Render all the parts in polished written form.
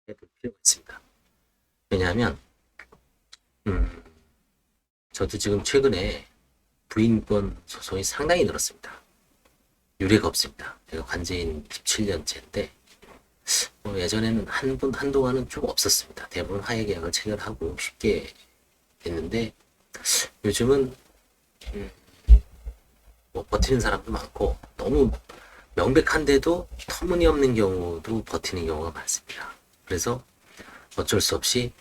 해볼 필요가 있습니다. 왜냐하면 음, 저도 지금 최근에 부인권 소송이 상당히 늘었습니다. 유례가 없습니다. 제가 관제인 17년째인데 예전에는 한동안은 좀 없었습니다. 대부분 화해계약을 체결하고 쉽게 됐는데 요즘은 음, 뭐 버티는 사람도 많고 너무 명백한데도 터무니없는 경우도 버티는 경우가 많습니다. 그래서 어쩔 수 없이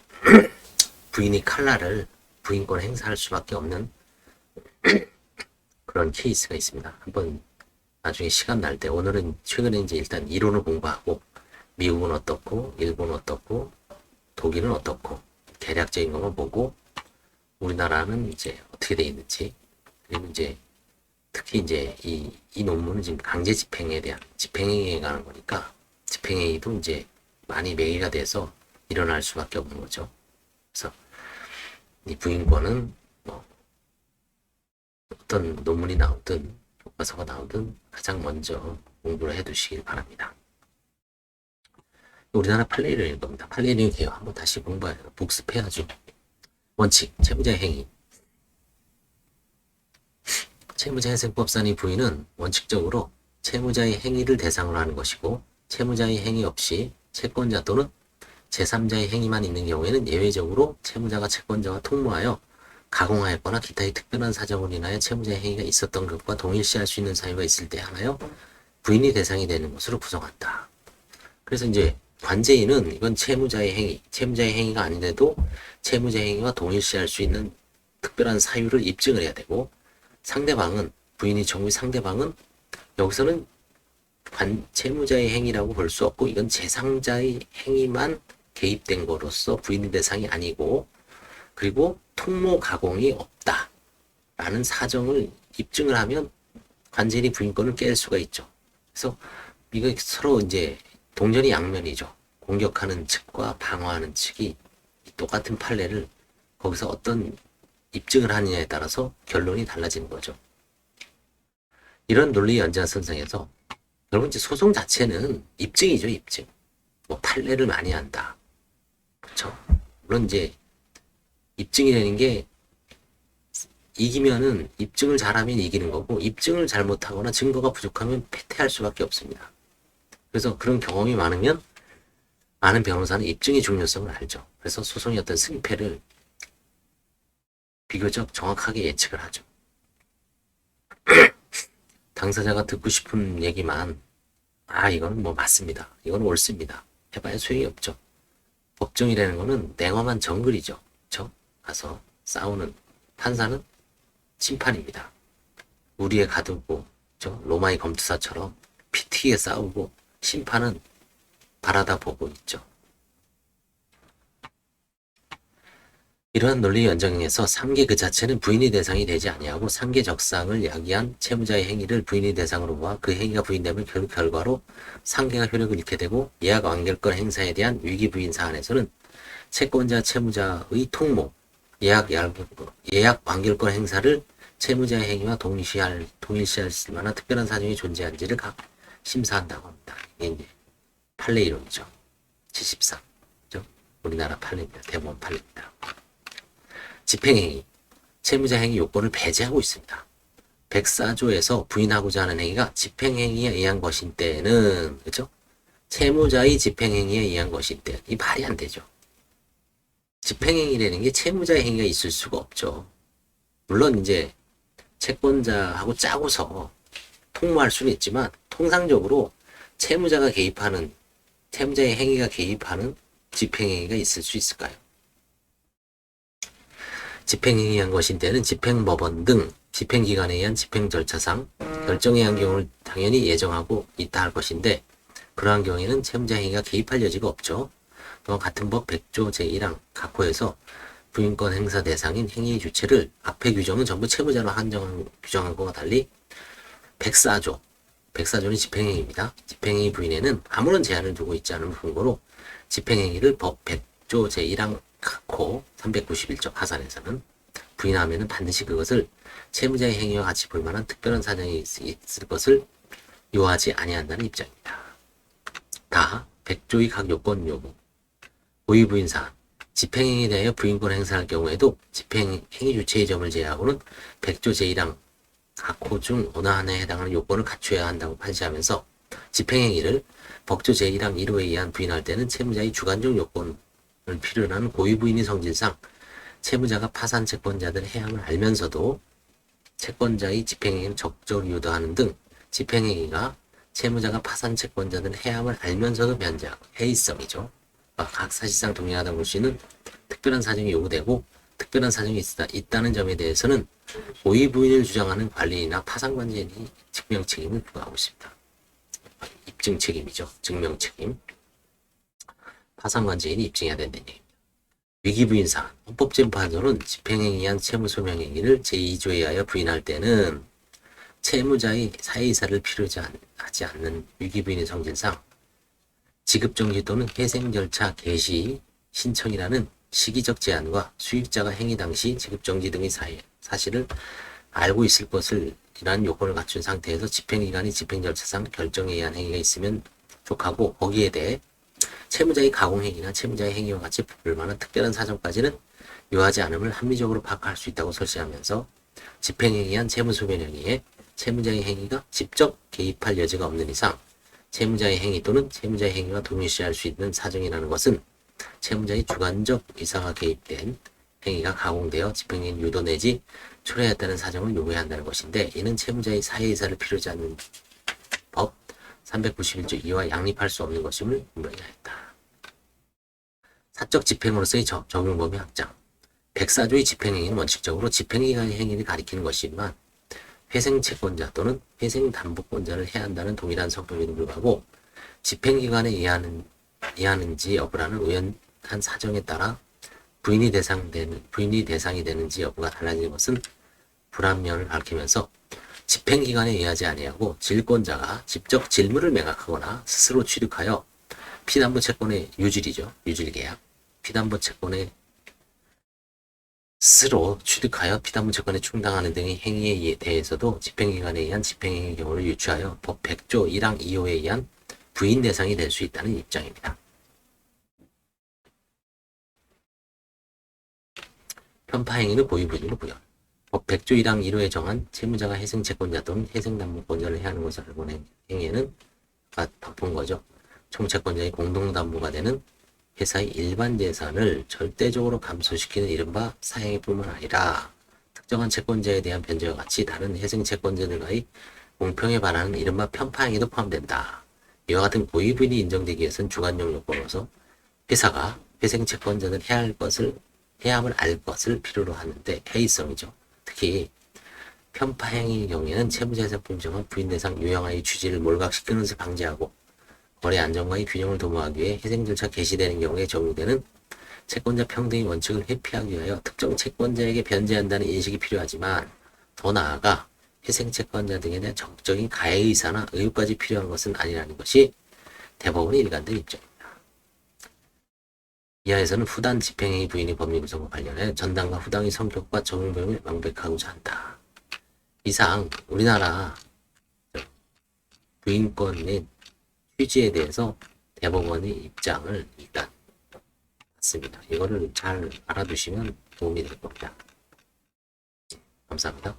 부인이 칼날을 부인권 행사할 수밖에 없는 그런 케이스가 있습니다. 한번 나중에 시간 날 때 오늘은 최근에 이제 일단 이론을 공부하고 미국은 어떻고 일본은 어떻고 독일은 어떻고 개략적인 것만 보고 우리나라는 이제 어떻게 돼 있는지 그리고 이제 특히 이제 이 논문은 지금 강제 집행에 대한 집행행위에 관한 거니까 집행행위도 이제 많이 매개가 돼서 일어날 수밖에 없는 거죠. 그래서 이 부인권은 뭐 어떤 논문이 나오든 교과서가 나오든 가장 먼저 공부를 해두시길 바랍니다. 우리나라 판례를 겁니다. 판례를 개요. 한번 다시 공부해야 복습해야죠. 원칙, 채무자의 행위. 채무자회생법상의 부인은 원칙적으로 채무자의 행위를 대상으로 하는 것이고 채무자의 행위 없이 채권자 또는 제3자의 행위만 있는 경우에는 예외적으로 채무자가 채권자와 통모하여 가공하였거나 기타의 특별한 사정으로 인하여 채무자의 행위가 있었던 것과 동일시할 수 있는 사유가 있을 때 하나여 부인이 대상이 되는 것으로 구성한다. 그래서 이제 관제인은 이건 채무자의 행위, 채무자의 행위가 아닌데도 채무자의 행위와 동일시할 수 있는 특별한 사유를 입증을 해야 되고 상대방은 부인이 정의 상대방은 여기서는 채무자의 행위라고 볼 수 없고 이건 제3자의 행위만 개입된 거로서 부인의 대상이 아니고 그리고 통모 가공이 없다라는 사정을 입증을 하면 관제인이 부인권을 깰 수가 있죠. 그래서 이거 서로 이제 동전이 양면이죠. 공격하는 측과 방어하는 측이 똑같은 판례를 거기서 어떤 입증을 하느냐에 따라서 결론이 달라지는 거죠. 이런 논리 연장선상에서 결국 이제 소송 자체는 입증이죠, 입증. 뭐 판례를 많이 한다. 그렇죠? 물론 이제 입증이 되는 게 이기면은 입증을 잘하면 이기는 거고 입증을 잘못하거나 증거가 부족하면 패퇴할 수밖에 없습니다. 그래서 그런 경험이 많으면 많은 변호사는 입증의 중요성을 알죠. 그래서 소송의 어떤 승패를 비교적 정확하게 예측을 하죠. 당사자가 듣고 싶은 얘기만 이건 뭐 맞습니다. 이건 옳습니다. 해봐야 소용이 없죠. 법정이라는 거는 냉엄한 정글이죠. 그렇죠? 가서 싸우는 판사는 심판입니다. 우리에 가두고 그렇죠? 로마의 검투사처럼 피 튀게 싸우고 심판은 바라다 보고 있죠. 이러한 논리 연장에서 상계 그 자체는 부인의 대상이 되지 아니하고 상계 적상을 야기한 채무자의 행위를 부인의 대상으로 보아 그 행위가 부인되면 결과로 상계가 효력을 잃게 되고 예약 완결권 행사에 대한 위기 부인 사안에서는 채권자 채무자의 통모 예약 완결권 행사를 채무자의 행위와 동일시할 만한 특별한 사정이 존재한지를 각 심사한다고 합니다. 이게 이제 판례 이론이죠. 74. 그죠? 우리나라 판례입니다. 대법원 판례입니다. 집행행위, 채무자 행위 요건을 배제하고 있습니다. 104조에서 부인하고자 하는 행위가 집행행위에 의한 것인 때는 그렇죠? 채무자의 집행행위에 의한 것인 때 이 말이 안 되죠. 집행행위라는 게 채무자의 행위가 있을 수가 없죠. 물론 이제 채권자하고 짜고서 통모할 수는 있지만 통상적으로 채무자의 행위가 개입하는 집행행위가 있을 수 있을까요? 집행행위한 것인 때는 집행법원 등 집행기관에 의한 집행절차상 결정에 의한 경우를 당연히 예정하고 있다 할 것인데 그러한 경우에는 채무자 행위가 개입할 여지가 없죠. 또한 같은 법 100조 제1항 각호에서 부인권 행사 대상인 행위의 주체를 앞의 규정은 전부 채무자로 규정한 것과 달리 104조는 집행행위입니다. 집행행위 부인에는 아무런 제한을 두고 있지 않은 근거로 집행행위를 법 100조 제1항 각호 391조 하산에서는 부인하면 반드시 그것을 채무자의 행위와 같이 볼 만한 특별한 사정이 있을 것을 요하지 아니한다는 입장입니다. 다 100조의 각 요건 요구 고의 부인 사안 집행행위에 대하여 부인권 행사할 경우에도 집행행위 주체의 점을 제외하고는 100조 제1항 각 호 중 어느 하나에 해당하는 요건을 갖춰야 한다고 판시하면서 집행행위를 법조 제1항 1호에 의한 부인할 때는 채무자의 주관적 요건을 필요로 하는 고의 부인의 성질상 채무자가 파산 채권자들의 해함을 알면서도 채권자의 집행행위를 적절히 유도하는 등 집행행위가 채무자가 파산 채권자들의 해함을 알면서도 면제하고 해이성이죠. 각 사실상 동일하다고 볼 수 있는 특별한 사정이 요구되고 특별한 사정이 있다는 점에 대해서는 고의 부인을 주장하는 관리인이나 파산관계인이 증명 책임을 부과하고 있습니다. 입증 책임이죠. 증명 책임. 파산관계인이 입증해야 된다는 얘기입니다. 위기부인 사안. 헌법재판소는 집행행위한 채무소명행위를 제2조에 의하여 부인할 때는 채무자의 사회이사를 필요하지 않는 위기부인의 성질상 지급정지 또는 회생 절차 개시 신청이라는 시기적 제한과 수익자가 행위 당시 지급정지 등의 사실을 알고 있을 것을 이라는 요건을 갖춘 상태에서 집행기관이 집행절차상 결정에 의한 행위가 있으면 족하고 거기에 대해 채무자의 가공행위나 채무자의 행위와 같이 볼만한 특별한 사정까지는 요하지 않음을 합리적으로 파악할 수 있다고 설시하면서 집행행위한 채무소멸행위에 채무자의 행위가 직접 개입할 여지가 없는 이상 채무자의 행위 또는 채무자의 행위와 동일시할 수 있는 사정이라는 것은 채무자의 주관적 의사가 개입된 행위가 가공되어 집행행위 유도 내지 초래했다는 사정을 요구해야 한다는 것인데 이는 채무자의 사회이사를 필요하지 않는 법 391조 2와 양립할 수 없는 것임을 분명히 하였다. 사적 집행으로서의 적용 범위 확장 104조의 집행행위는 원칙적으로 집행기관의 행위를 가리키는 것이지만 회생채권자 또는 회생담보권자를 해야 한다는 동일한 성격에도 불구하고 집행기관에 의하는지 여부라는 우연한 사정에 따라 부인이 대상이 되는지 여부가 달라지는 것은 불합리함을 밝히면서 집행기관에 의하지 아니하고 질권자가 직접 질물을 매각하거나 스스로 취득하여 피담보 채권의 유질이죠. 유질계약. 피담보 채권의 스스로 취득하여 피담보 채권에 충당하는 등의 행위에 대해서도 집행기관에 의한 집행행위 경우를 유추하여 법 100조 1항 2호에 의한 부인 대상이 될 수 있다는 입장입니다. 편파행위는 고의부인으로 부여. 법 100조 1항 1호에 정한 채무자가 회생채권자 또는 회생담보권자를 해야 하는 것을 알고 낸 행위에는 바쁜 거죠. 총채권자의 공동담보가 되는 회사의 일반 재산을 절대적으로 감소시키는 이른바 사행위뿐만 아니라 특정한 채권자에 대한 변제와 같이 다른 회생채권자들과의 공평에 반하는 이른바 편파행위도 포함된다. 이와 같은 고의부인이 인정되기 위해서는 주관적 요건으로서 회사가 회생채권자들 해함을 알 것을 필요로 하는데 해이성이죠. 특히 편파행위의 경우에는 채무자에서 분정한 부인 대상 유형화의 취지를 몰각시키는 것을 방지하고 거래 안정과의 균형을 도모하기 위해 회생 절차 개시되는 경우에 적용되는 채권자 평등의 원칙을 회피하기 위하여 특정 채권자에게 변제한다는 인식이 필요하지만 더 나아가 회생 채권자 등에 대한 적극적인 가해 의사나 의혹까지 필요한 것은 아니라는 것이 대법원의 일관된 입장입니다. 이하에서는 후단 집행행위 부인의 법리 구성과 관련해 전당과 후당의 성격과 적용 범위를 명백하고자 한다. 이상 우리나라 부인권의 취지에 대해서 대법원의 입장을 일단 봤습니다. 이거를 잘 알아두시면 도움이 될 겁니다. 감사합니다.